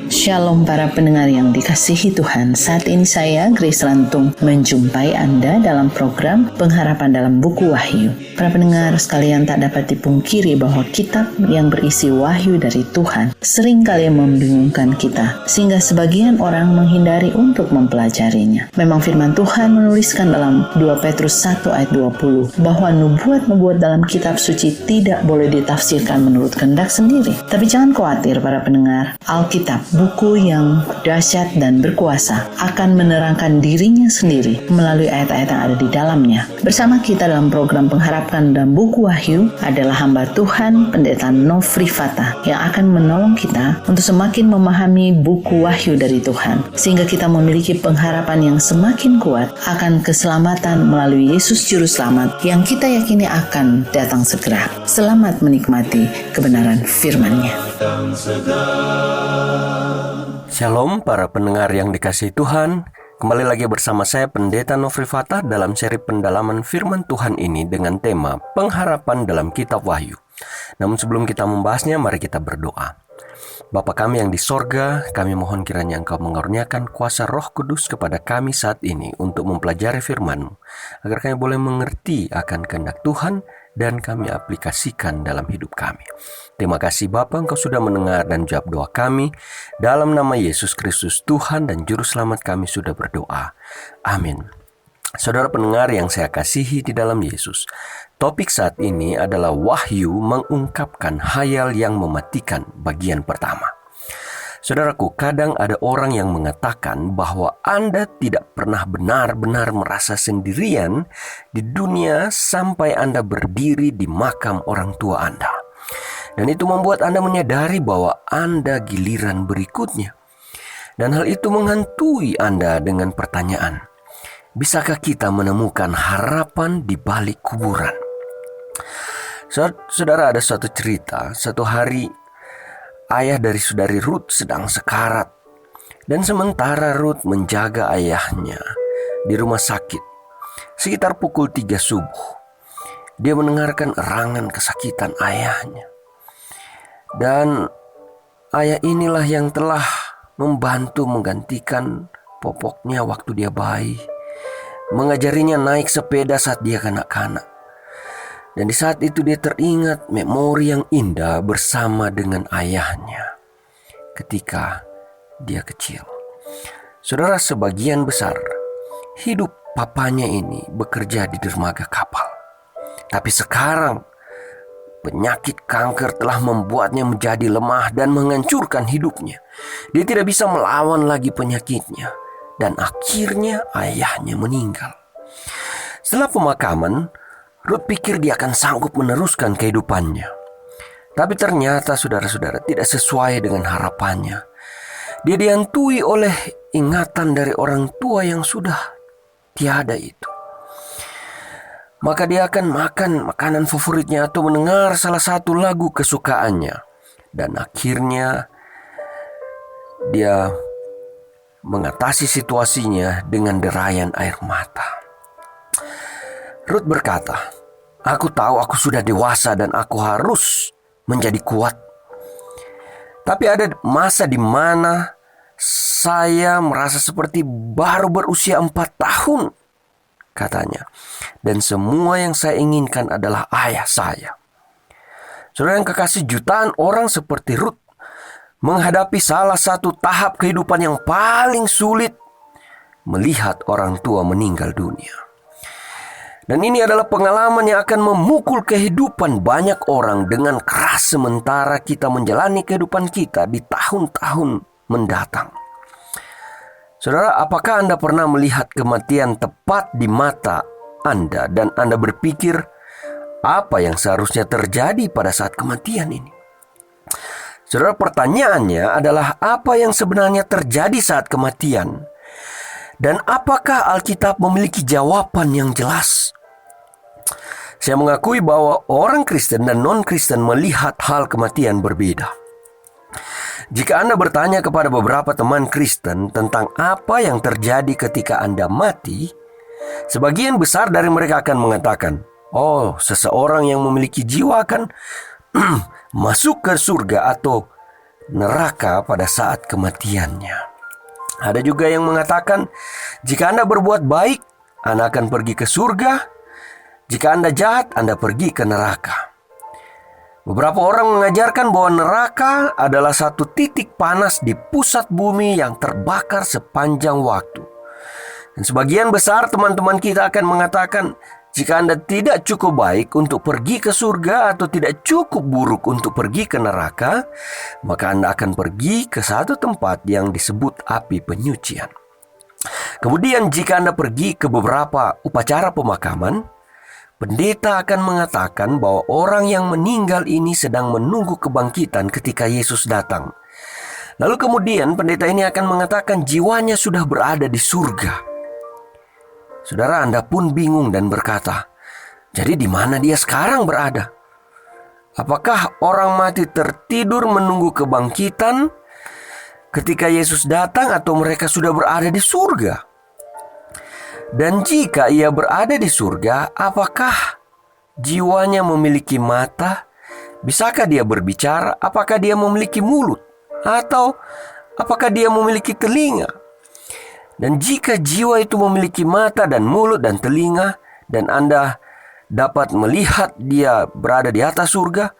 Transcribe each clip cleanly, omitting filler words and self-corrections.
Shalom para pendengar yang dikasihi Tuhan. Saat ini saya, Grace Rantung, menjumpai Anda dalam program Pengharapan dalam Buku Wahyu. Para pendengar sekalian, tak dapat dipungkiri bahwa kitab yang berisi wahyu dari Tuhan seringkali membingungkan kita, sehingga sebagian orang menghindari untuk mempelajarinya. Memang firman Tuhan menuliskan dalam 2 Petrus 1 ayat 20 bahwa nubuat-nubuat dalam kitab suci tidak boleh ditafsirkan menurut kehendak sendiri. Tapi jangan khawatir para pendengar, Alkitab, buku yang dahsyat dan berkuasa, akan menerangkan dirinya sendiri melalui ayat-ayat yang ada di dalamnya. Bersama kita dalam program Pengharapan dalam Buku Wahyu adalah hamba Tuhan Pendeta Nofri Fatah yang akan menolong kita untuk semakin memahami buku wahyu dari Tuhan, sehingga kita memiliki pengharapan yang semakin kuat akan keselamatan melalui Yesus Juru Selamat yang kita yakini akan datang segera. Selamat menikmati kebenaran firman-Nya. Shalom para pendengar yang dikasihi Tuhan. Kembali lagi bersama saya Pendeta Nofri Fatah dalam seri pendalaman firman Tuhan ini dengan tema Pengharapan dalam Kitab Wahyu. Namun sebelum kita membahasnya, mari kita berdoa. Bapa kami yang di sorga, kami mohon kiranya Engkau mengaruniakan kuasa Roh Kudus kepada kami saat ini untuk mempelajari firman-Mu, agar kami boleh mengerti akan kehendak Tuhan dan kami aplikasikan dalam hidup kami. Terima kasih Bapa, Engkau sudah mendengar dan jawab doa kami. Dalam nama Yesus Kristus Tuhan dan Juru Selamat kami sudah berdoa. Amin. Saudara pendengar yang saya kasihi di dalam Yesus, topik saat ini adalah Wahyu mengungkapkan hayal yang mematikan bagian pertama. Saudaraku, kadang ada orang yang mengatakan bahwa Anda tidak pernah benar-benar merasa sendirian di dunia sampai Anda berdiri di makam orang tua Anda. Dan itu membuat Anda menyadari bahwa Anda giliran berikutnya. Dan hal itu menghantui Anda dengan pertanyaan, bisakah kita menemukan harapan di balik kuburan? Saudara, ada suatu cerita, satu hari ayah dari saudari Ruth sedang sekarat. Dan sementara Ruth menjaga ayahnya di rumah sakit, sekitar pukul 3 subuh, dia mendengarkan erangan kesakitan ayahnya. Dan ayah inilah yang telah membantu menggantikan popoknya waktu dia bayi, mengajarinya naik sepeda saat dia kanak-kanak. Dan di saat itu dia teringat memori yang indah bersama dengan ayahnya ketika dia kecil. Saudara, sebagian besar hidup papanya ini bekerja di dermaga kapal. Tapi sekarang penyakit kanker telah membuatnya menjadi lemah dan menghancurkan hidupnya. Dia tidak bisa melawan lagi penyakitnya. Dan akhirnya ayahnya meninggal. Setelah pemakaman, Ruth pikir dia akan sanggup meneruskan kehidupannya. Tapi ternyata saudara-saudara tidak sesuai dengan harapannya. Dia dihantui oleh ingatan dari orang tua yang sudah tiada itu. Maka dia akan makan makanan favoritnya atau mendengar salah satu lagu kesukaannya. Dan akhirnya dia mengatasi situasinya dengan derayan air mata. Ruth berkata, "Aku tahu aku sudah dewasa dan aku harus menjadi kuat. Tapi ada masa di mana saya merasa seperti baru berusia 4 tahun, katanya. Dan semua yang saya inginkan adalah ayah saya." Saudara yang kekasih, jutaan orang seperti Ruth menghadapi salah satu tahap kehidupan yang paling sulit, melihat orang tua meninggal dunia. Dan ini adalah pengalaman yang akan memukul kehidupan banyak orang dengan keras sementara kita menjalani kehidupan kita di tahun-tahun mendatang. Saudara, apakah Anda pernah melihat kematian tepat di mata Anda dan Anda berpikir apa yang seharusnya terjadi pada saat kematian ini? Saudara, pertanyaannya adalah apa yang sebenarnya terjadi saat kematian? Dan apakah Alkitab memiliki jawaban yang jelas? Saya mengakui bahwa orang Kristen dan non-Kristen melihat hal kematian berbeda. Jika Anda bertanya kepada beberapa teman Kristen tentang apa yang terjadi ketika Anda mati, sebagian besar dari mereka akan mengatakan, "Oh, seseorang yang memiliki jiwa akan masuk ke surga atau neraka pada saat kematiannya. Ada juga yang mengatakan, jika Anda berbuat baik, Anda akan pergi ke surga. Jika Anda jahat, Anda pergi ke neraka. Beberapa orang mengajarkan bahwa neraka adalah satu titik panas di pusat bumi yang terbakar sepanjang waktu. Dan sebagian besar teman-teman kita akan mengatakan, jika Anda tidak cukup baik untuk pergi ke surga atau tidak cukup buruk untuk pergi ke neraka, maka Anda akan pergi ke satu tempat yang disebut api penyucian. Kemudian jika Anda pergi ke beberapa upacara pemakaman, pendeta akan mengatakan bahwa orang yang meninggal ini sedang menunggu kebangkitan ketika Yesus datang. Lalu kemudian pendeta ini akan mengatakan jiwanya sudah berada di surga. Saudara, Anda pun bingung dan berkata, jadi di mana dia sekarang berada? Apakah orang mati tertidur menunggu kebangkitan ketika Yesus datang atau mereka sudah berada di surga? Dan jika ia berada di surga, apakah jiwanya memiliki mata? Bisakah dia berbicara? Apakah dia memiliki mulut? Atau apakah dia memiliki telinga? Dan jika jiwa itu memiliki mata dan mulut dan telinga, dan Anda dapat melihat dia berada di atas surga,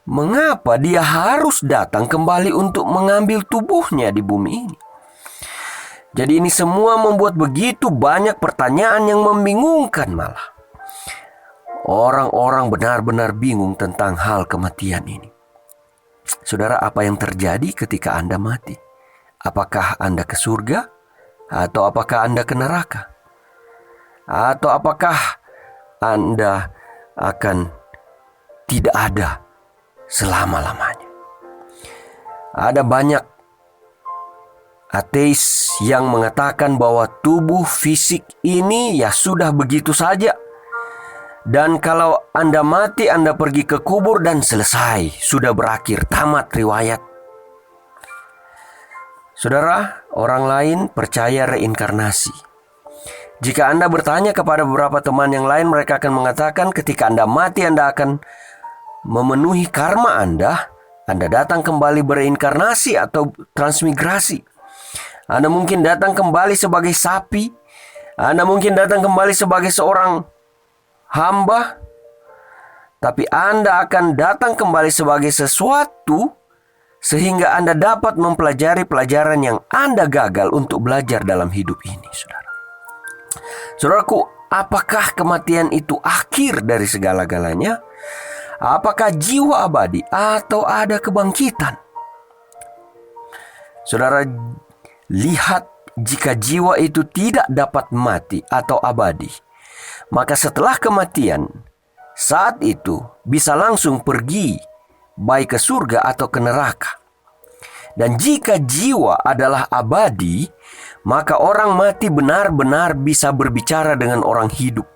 mengapa dia harus datang kembali untuk mengambil tubuhnya di bumi ini? Jadi ini semua membuat begitu banyak pertanyaan yang membingungkan malah. Orang-orang benar-benar bingung tentang hal kematian ini. Saudara, apa yang terjadi ketika Anda mati? Apakah Anda ke surga? Atau apakah Anda ke neraka? Atau apakah Anda akan tidak ada selama-lamanya? Ada banyak ateis yang mengatakan bahwa tubuh fisik ini ya sudah begitu saja. Dan kalau Anda mati, Anda pergi ke kubur dan selesai. Sudah berakhir, tamat riwayat. Saudara, orang lain percaya reinkarnasi. Jika Anda bertanya kepada beberapa teman yang lain, mereka akan mengatakan ketika Anda mati, Anda akan memenuhi karma Anda. Anda datang kembali bereinkarnasi atau transmigrasi. Anda mungkin datang kembali sebagai sapi. Anda mungkin datang kembali sebagai seorang hamba. Tapi Anda akan datang kembali sebagai sesuatu sehingga Anda dapat mempelajari pelajaran yang Anda gagal untuk belajar dalam hidup ini, saudara. Saudaraku, apakah kematian itu akhir dari segala-galanya? Apakah jiwa abadi atau ada kebangkitan? Saudara, lihat, jika jiwa itu tidak dapat mati atau abadi, maka setelah kematian, saat itu bisa langsung pergi, baik ke surga atau ke neraka. Dan jika jiwa adalah abadi, maka orang mati benar-benar bisa berbicara dengan orang hidup.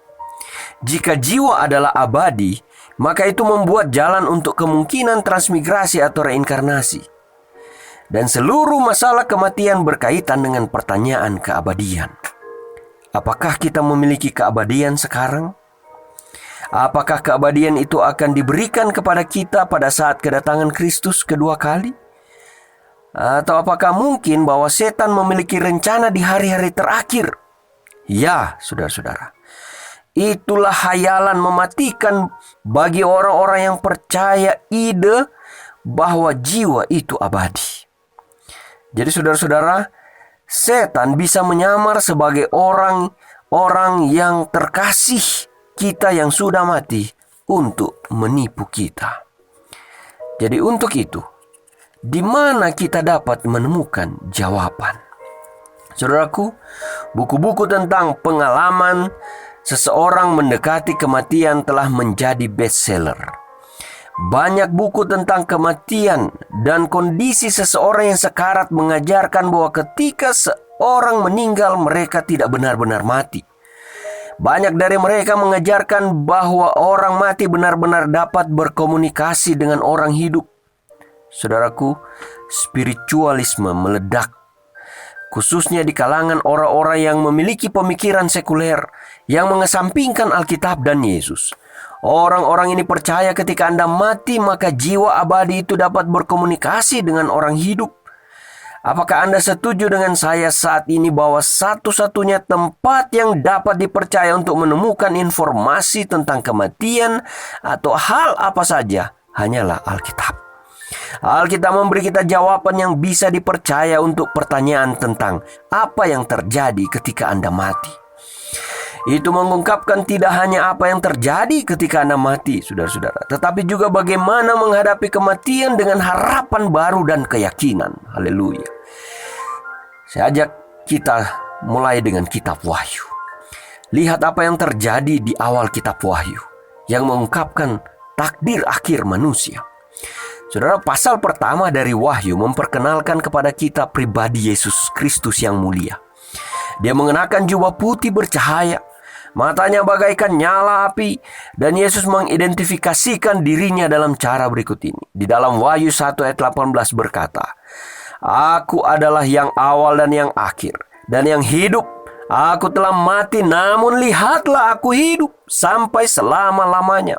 Jika jiwa adalah abadi, maka itu membuat jalan untuk kemungkinan transmigrasi atau reinkarnasi. Dan seluruh masalah kematian berkaitan dengan pertanyaan keabadian. Apakah kita memiliki keabadian sekarang? Apakah keabadian itu akan diberikan kepada kita pada saat kedatangan Kristus kedua kali? Atau apakah mungkin bahwa setan memiliki rencana di hari-hari terakhir? Ya, saudara-saudara. Itulah hayalan mematikan bagi orang-orang yang percaya ide bahwa jiwa itu abadi. Jadi saudara-saudara, setan bisa menyamar sebagai orang-orang yang terkasih kita yang sudah mati untuk menipu kita. Jadi untuk itu, di mana kita dapat menemukan jawaban? Saudaraku, buku-buku tentang pengalaman seseorang mendekati kematian telah menjadi bestseller. Banyak buku tentang kematian dan kondisi seseorang yang sekarat mengajarkan bahwa ketika seorang meninggal, mereka tidak benar-benar mati. Banyak dari mereka mengajarkan bahwa orang mati benar-benar dapat berkomunikasi dengan orang hidup. Saudaraku, spiritualisme meledak, khususnya di kalangan orang-orang yang memiliki pemikiran sekuler yang mengesampingkan Alkitab dan Yesus. Orang-orang ini percaya ketika Anda mati, maka jiwa abadi itu dapat berkomunikasi dengan orang hidup. Apakah Anda setuju dengan saya saat ini bahwa satu-satunya tempat yang dapat dipercaya untuk menemukan informasi tentang kematian atau hal apa saja hanyalah Alkitab? Alkitab memberi kita jawaban yang bisa dipercaya untuk pertanyaan tentang apa yang terjadi ketika Anda mati. Itu mengungkapkan tidak hanya apa yang terjadi ketika Anda mati, saudara-saudara, tetapi juga bagaimana menghadapi kematian dengan harapan baru dan keyakinan. Haleluya. Saya ajak kita mulai dengan kitab Wahyu. Lihat apa yang terjadi di awal kitab Wahyu yang mengungkapkan takdir akhir manusia. Saudara, pasal pertama dari Wahyu memperkenalkan kepada kita pribadi Yesus Kristus yang mulia. Dia mengenakan jubah putih bercahaya, matanya bagaikan nyala api, dan Yesus mengidentifikasikan dirinya dalam cara berikut ini. Di dalam Wahyu 1 ayat 18 berkata, "Aku adalah yang awal dan yang akhir, dan yang hidup. Aku telah mati, namun lihatlah aku hidup sampai selama-lamanya."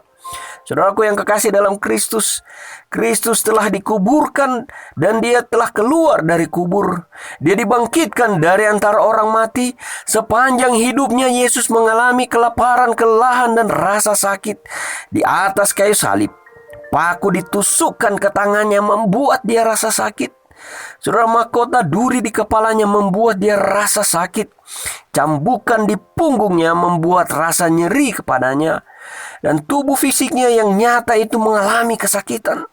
Saudaraku yang kekasih dalam Kristus, Kristus telah dikuburkan dan dia telah keluar dari kubur. Dia dibangkitkan dari antara orang mati. Sepanjang hidupnya Yesus mengalami kelaparan, kelelahan, dan rasa sakit. Di atas kayu salib, paku ditusukkan ke tangannya membuat dia rasa sakit. Saudara, mahkota duri di kepalanya membuat dia rasa sakit. Cambukan di punggungnya membuat rasa nyeri kepadanya. Dan tubuh fisiknya yang nyata itu mengalami kesakitan.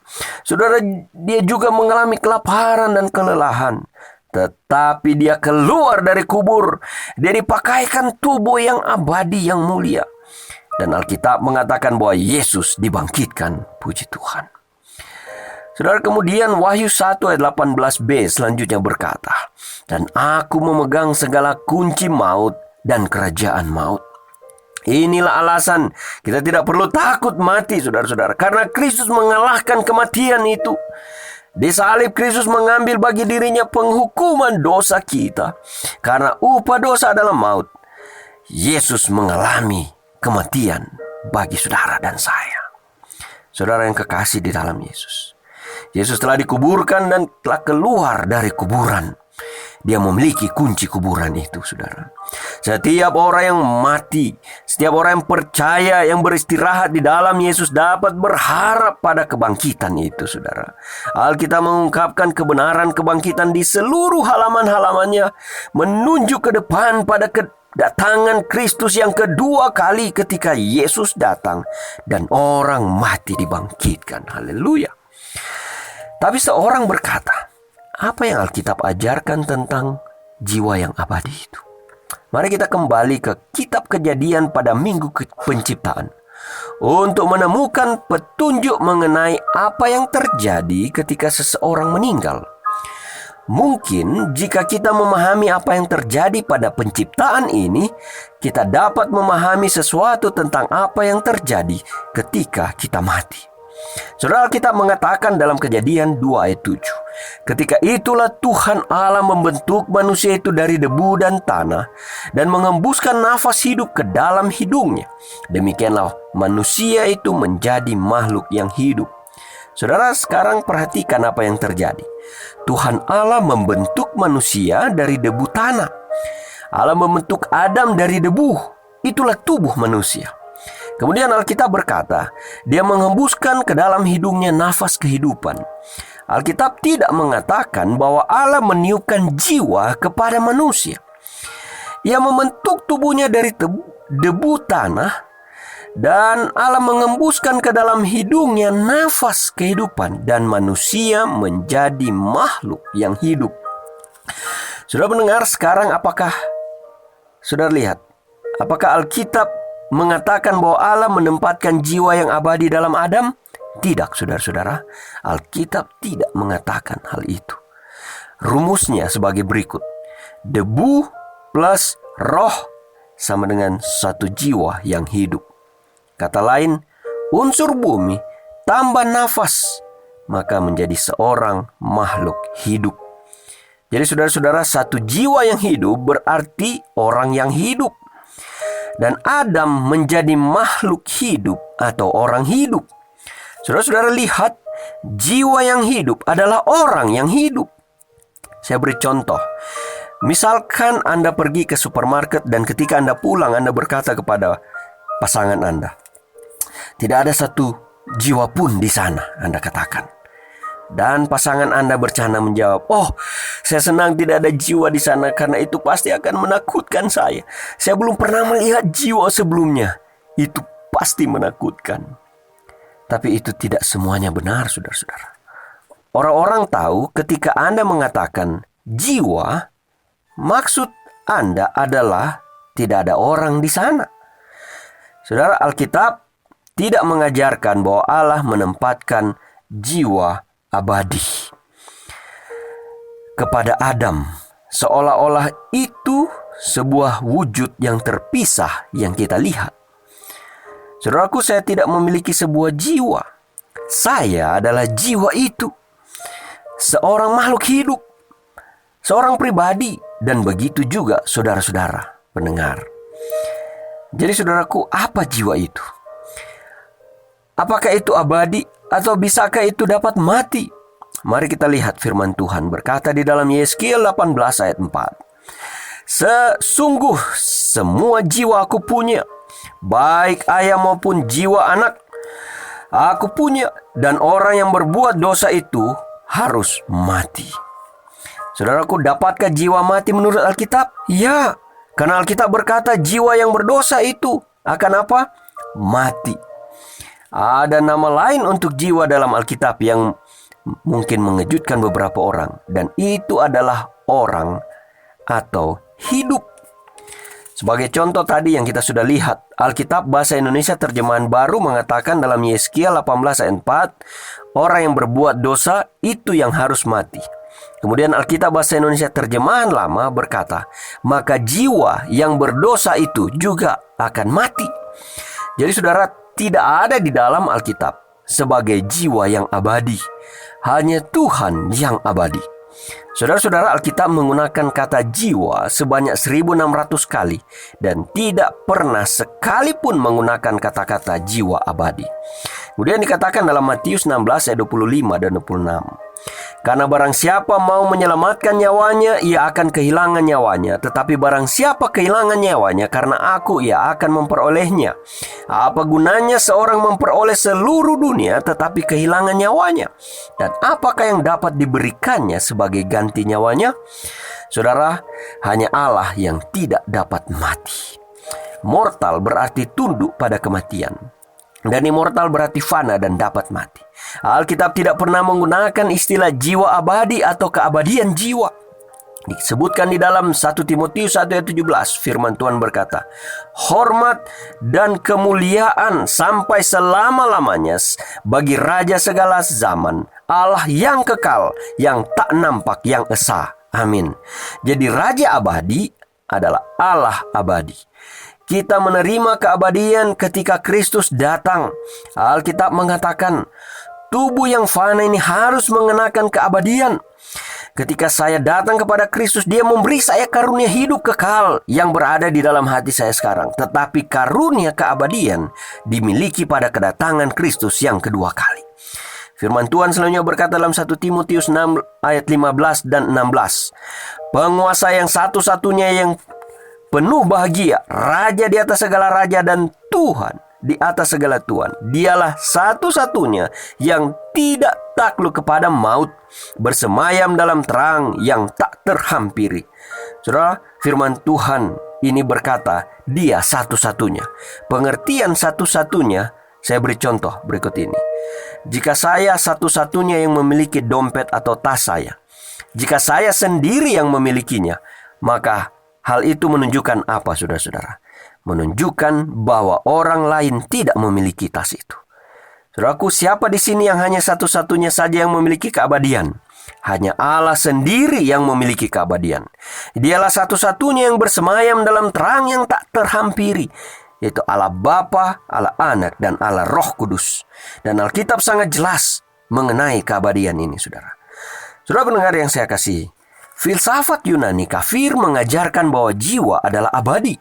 Saudara, dia juga mengalami kelaparan dan kelelahan. Tetapi dia keluar dari kubur. Dia dipakaikan tubuh yang abadi, yang mulia. Dan Alkitab mengatakan bahwa Yesus dibangkitkan. Puji Tuhan. Saudara, kemudian Wahyu 1 ayat 18b selanjutnya berkata, "Dan aku memegang segala kunci maut dan kerajaan maut." Inilah alasan kita tidak perlu takut mati, saudara-saudara, karena Kristus mengalahkan kematian itu. Di salib Kristus mengambil bagi dirinya penghukuman dosa kita. Karena upah dosa adalah maut, Yesus mengalami kematian bagi saudara dan saya. Saudara yang kekasih di dalam Yesus, Yesus telah dikuburkan dan telah keluar dari kuburan. Dia memiliki kunci kuburan itu, saudara. Setiap orang yang mati, setiap orang yang percaya, yang beristirahat di dalam Yesus dapat berharap pada kebangkitan itu, saudara. Alkitab mengungkapkan kebenaran kebangkitan di seluruh halaman-halamannya, menunjuk ke depan pada kedatangan Kristus yang kedua kali ketika Yesus datang dan orang mati dibangkitkan. Haleluya. Tapi seorang berkata, apa yang Alkitab ajarkan tentang jiwa yang abadi itu? Mari kita kembali ke kitab Kejadian pada minggu penciptaan untuk menemukan petunjuk mengenai apa yang terjadi ketika seseorang meninggal. Mungkin jika kita memahami apa yang terjadi pada penciptaan ini, kita dapat memahami sesuatu tentang apa yang terjadi ketika kita mati. Saudara, Alkitab mengatakan dalam Kejadian 2 ayat 7, "Ketika itulah Tuhan Allah membentuk manusia itu dari debu dan tanah dan mengembuskan nafas hidup ke dalam hidungnya. Demikianlah manusia itu menjadi makhluk yang hidup." Saudara, sekarang perhatikan apa yang terjadi. Tuhan Allah membentuk manusia dari debu tanah. Allah membentuk Adam dari debu. Itulah tubuh manusia. Kemudian Alkitab berkata, dia menghembuskan ke dalam hidungnya nafas kehidupan. Alkitab tidak mengatakan bahwa Allah meniupkan jiwa kepada manusia. Ia membentuk tubuhnya dari debu tanah, dan Allah mengembuskan ke dalam hidungnya nafas kehidupan, dan manusia menjadi makhluk yang hidup. Sudah mendengar sekarang, apakah sudah lihat? Apakah Alkitab mengatakan bahwa Allah menempatkan jiwa yang abadi dalam Adam? Tidak, saudara-saudara. Alkitab tidak mengatakan hal itu. Rumusnya sebagai berikut. Debu plus roh sama dengan satu jiwa yang hidup. Kata lain, unsur bumi tambah nafas, maka menjadi seorang makhluk hidup. Jadi saudara-saudara, satu jiwa yang hidup berarti orang yang hidup. dan Adam menjadi makhluk hidup atau orang hidup. Saudara-saudara lihat, jiwa yang hidup adalah orang yang hidup. Saya beri contoh. Misalkan Anda pergi ke supermarket dan ketika Anda pulang Anda berkata kepada pasangan Anda, tidak ada satu jiwa pun di sana, Anda katakan. Dan pasangan Anda bercanda menjawab, oh, saya senang tidak ada jiwa di sana karena itu pasti akan menakutkan saya. Saya belum pernah melihat jiwa sebelumnya. Itu pasti menakutkan. Tapi itu tidak semuanya benar, saudara-saudara. Orang-orang tahu ketika Anda mengatakan jiwa, maksud Anda adalah tidak ada orang di sana. Saudara, Alkitab tidak mengajarkan bahwa Allah menempatkan jiwa abadi kepada Adam, seolah-olah itu sebuah wujud yang terpisah yang kita lihat. Saudaraku, saya tidak memiliki sebuah jiwa. Saya adalah jiwa itu. Seorang makhluk hidup, seorang pribadi, dan begitu juga saudara-saudara pendengar. Jadi saudaraku, apa jiwa itu? Apakah itu abadi atau bisakah itu dapat mati? Mari kita lihat firman Tuhan berkata di dalam Yeskiel 18 ayat 4. Sesungguh semua jiwa aku punya, baik ayah maupun jiwa anak, aku punya, dan orang yang berbuat dosa itu harus mati. Saudaraku, dapatkah jiwa mati menurut Alkitab? Ya, karena Alkitab berkata jiwa yang berdosa itu akan apa? Mati. Ada nama lain untuk jiwa dalam Alkitab yang mungkin mengejutkan beberapa orang, dan itu adalah orang atau hidup. Sebagai contoh tadi yang kita sudah lihat, Alkitab Bahasa Indonesia Terjemahan Baru mengatakan dalam Yeskiel 18 ayat 4, orang yang berbuat dosa itu yang harus mati. Kemudian Alkitab Bahasa Indonesia Terjemahan Lama berkata, maka jiwa yang berdosa itu juga akan mati. Jadi saudara, tidak ada di dalam Alkitab sebagai jiwa yang abadi. Hanya Tuhan yang abadi. Saudara-saudara, Alkitab menggunakan kata jiwa sebanyak 1600 kali dan tidak pernah sekalipun menggunakan kata-kata jiwa abadi. Kemudian dikatakan dalam Matius 16 ayat 25 dan 26. Karena barang siapa mau menyelamatkan nyawanya, ia akan kehilangan nyawanya. Tetapi barang siapa kehilangan nyawanya karena aku, ia akan memperolehnya. Apa gunanya seorang memperoleh seluruh dunia tetapi kehilangan nyawanya? Dan apakah yang dapat diberikannya sebagai ganti nyawanya? Saudara, hanya Allah yang tidak dapat mati. Mortal berarti tunduk pada kematian. Dan immortal berarti fana dan dapat mati. Alkitab tidak pernah menggunakan istilah jiwa abadi atau keabadian jiwa. Disebutkan di dalam 1 Timotius 1 ayat 17, firman Tuhan berkata, hormat dan kemuliaan sampai selama-lamanya bagi Raja segala zaman, Allah yang kekal, yang tak nampak, yang esa. Amin. Jadi Raja abadi adalah Allah abadi. Kita menerima keabadian ketika Kristus datang. Alkitab mengatakan, tubuh yang fana ini harus mengenakan keabadian. Ketika saya datang kepada Kristus, Dia memberi saya karunia hidup kekal yang berada di dalam hati saya sekarang. Tetapi karunia keabadian dimiliki pada kedatangan Kristus yang kedua kali. Firman Tuhan selanjutnya berkata dalam 1 Timotius 6 ayat 15 dan 16. Penguasa yang satu-satunya yang penuh bahagia, Raja di atas segala raja dan Tuhan di atas segala Tuhan. Dialah satu-satunya yang tidak takluk kepada maut, bersemayam dalam terang yang tak terhampiri. Saudara, firman Tuhan ini berkata, Dia satu-satunya. Pengertian satu-satunya, saya beri contoh berikut ini. Jika saya satu-satunya yang memiliki dompet atau tas saya, jika saya sendiri yang memilikinya, maka hal itu menunjukkan apa, saudara-saudara? Menunjukkan bahwa orang lain tidak memiliki tas itu. Saudaraku, siapa di sini yang hanya satu-satunya saja yang memiliki keabadian? Hanya Allah sendiri yang memiliki keabadian. Dialah satu-satunya yang bersemayam dalam terang yang tak terhampiri, yaitu Allah Bapa, Allah Anak, dan Allah Roh Kudus. Dan Alkitab sangat jelas mengenai keabadian ini, saudara. Saudara pendengar yang saya kasihi, filsafat Yunani kafir mengajarkan bahwa jiwa adalah abadi.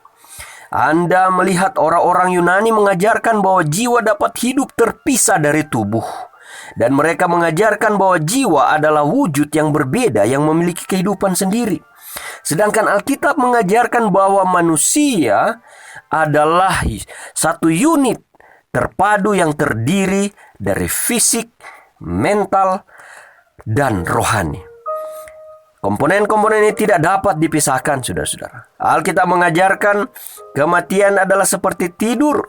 Anda melihat orang-orang Yunani mengajarkan bahwa jiwa dapat hidup terpisah dari tubuh. Dan mereka mengajarkan bahwa jiwa adalah wujud yang berbeda yang memiliki kehidupan sendiri. Sedangkan Alkitab mengajarkan bahwa manusia adalah satu unit terpadu yang terdiri dari fisik, mental, dan rohani. Komponen-komponen ini tidak dapat dipisahkan, saudara-saudara. Alkitab mengajarkan kematian adalah seperti tidur.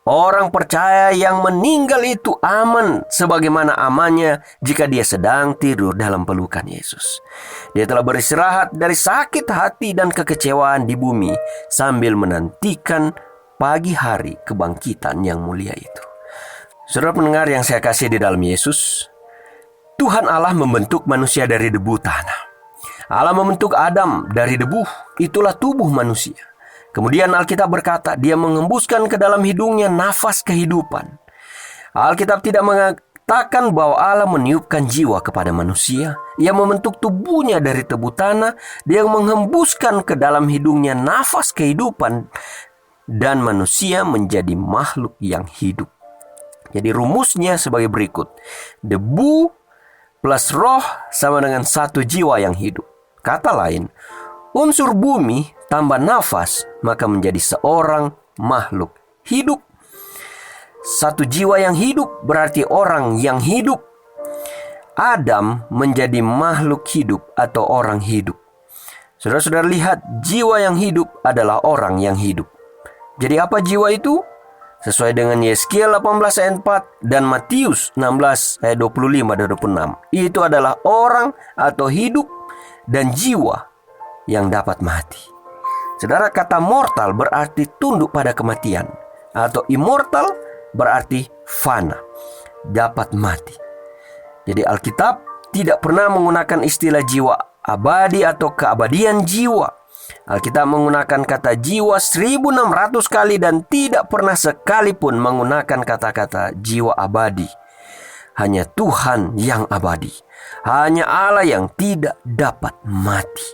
Orang percaya yang meninggal itu aman sebagaimana amannya jika dia sedang tidur dalam pelukan Yesus. Dia telah beristirahat dari sakit hati dan kekecewaan di bumi sambil menantikan pagi hari kebangkitan yang mulia itu. Saudara pendengar yang saya kasih di dalam Yesus, Tuhan Allah membentuk manusia dari debu tanah. Allah membentuk Adam dari debu, itulah tubuh manusia. Kemudian Alkitab berkata, Dia mengembuskan ke dalam hidungnya nafas kehidupan. Alkitab tidak mengatakan bahwa Allah meniupkan jiwa kepada manusia. Ia membentuk tubuhnya dari debu tanah. Dia menghembuskan ke dalam hidungnya nafas kehidupan. Dan manusia menjadi makhluk yang hidup. Jadi rumusnya sebagai berikut. Debu plus roh sama dengan satu jiwa yang hidup. Kata lain, unsur bumi tambah nafas, maka menjadi seorang makhluk hidup. Satu jiwa yang hidup berarti orang yang hidup. Adam menjadi makhluk hidup atau orang hidup. Saudara-saudara lihat, jiwa yang hidup adalah orang yang hidup. Jadi apa jiwa itu? Sesuai dengan Yeskiel 18 ayat 4 dan Matius 16 ayat 25 dan 26. Itu adalah orang atau hidup dan jiwa yang dapat mati. Saudara, kata mortal berarti tunduk pada kematian. Atau immortal berarti fana, dapat mati. Jadi Alkitab tidak pernah menggunakan istilah jiwa abadi atau keabadian jiwa. Alkitab menggunakan kata jiwa 1600 kali dan tidak pernah sekalipun menggunakan kata-kata jiwa abadi. Hanya Tuhan yang abadi. Hanya Allah yang tidak dapat mati.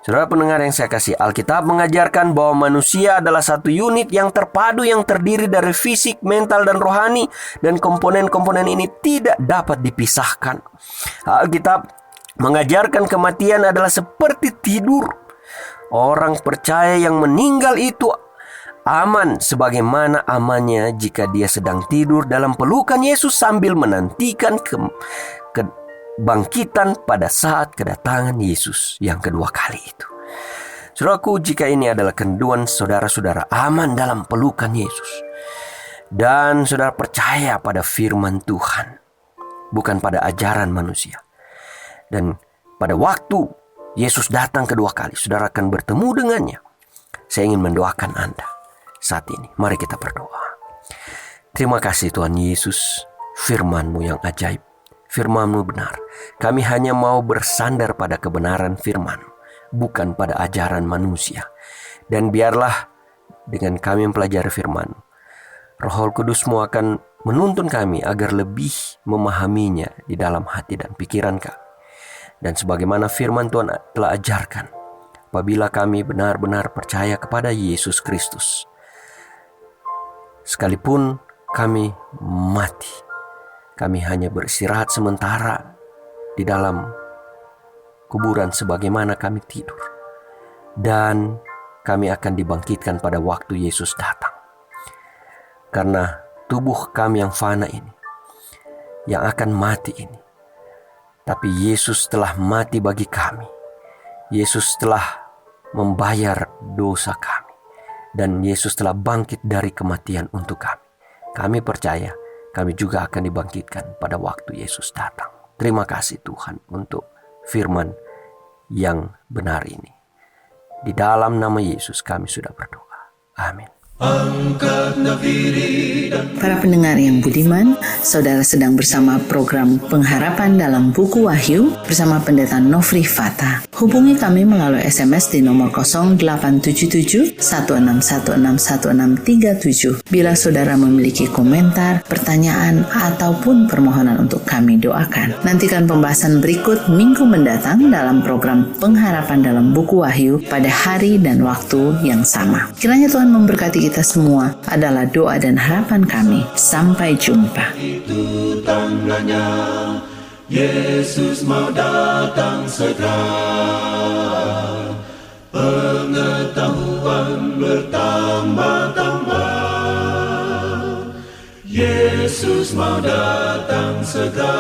Saudara pendengar yang saya kasih, Alkitab mengajarkan bahwa manusia adalah satu unit yang terpadu yang terdiri dari fisik, mental, dan rohani. Dan komponen-komponen ini tidak dapat dipisahkan. Alkitab mengajarkan kematian adalah seperti tidur. Orang percaya yang meninggal itu aman sebagaimana amannya jika dia sedang tidur dalam pelukan Yesus sambil menantikan kebangkitan pada saat kedatangan Yesus yang kedua kali itu. Saudaraku, jika ini adalah kenduan saudara-saudara aman dalam pelukan Yesus dan saudara percaya pada firman Tuhan, bukan pada ajaran manusia, dan pada waktu Yesus datang kedua kali, saudara akan bertemu dengannya. Saya ingin mendoakan Anda saat ini. Mari kita berdoa. Terima kasih Tuhan Yesus, firman-Mu yang ajaib, firman-Mu benar. Kami hanya mau bersandar pada kebenaran firman, bukan pada ajaran manusia. Dan biarlah dengan kami mempelajari firman, Roh Kudus-Mu akan menuntun kami agar lebih memahaminya di dalam hati dan pikiran kami. Dan sebagaimana firman Tuhan telah ajarkan, apabila kami benar-benar percaya kepada Yesus Kristus, sekalipun kami mati, kami hanya beristirahat sementara di dalam kuburan sebagaimana kami tidur. Dan kami akan dibangkitkan pada waktu Yesus datang. Karena tubuh kami yang fana ini, yang akan mati ini, tapi Yesus telah mati bagi kami. Yesus telah membayar dosa kami. Dan Yesus telah bangkit dari kematian untuk kami. Kami percaya kami juga akan dibangkitkan pada waktu Yesus datang. Terima kasih Tuhan untuk firman yang benar ini. Di dalam nama Yesus kami sudah berdoa. Amin. Para pendengar yang budiman, saudara sedang bersama program Pengharapan dalam Buku Wahyu bersama Pendeta Nofri Fata. Hubungi kami melalui SMS di nomor 0877 16161637 bila saudara memiliki komentar, pertanyaan, ataupun permohonan untuk kami doakan. Nantikan pembahasan berikut minggu mendatang dalam program Pengharapan dalam Buku Wahyu pada hari dan waktu yang sama. Kiranya Tuhan memberkati kita semua, adalah doa dan harapan kami. Sampai jumpa. Itu tandanya Yesus mau datang segera. Pengetahuan bertambah-tambah. Yesus mau datang segera.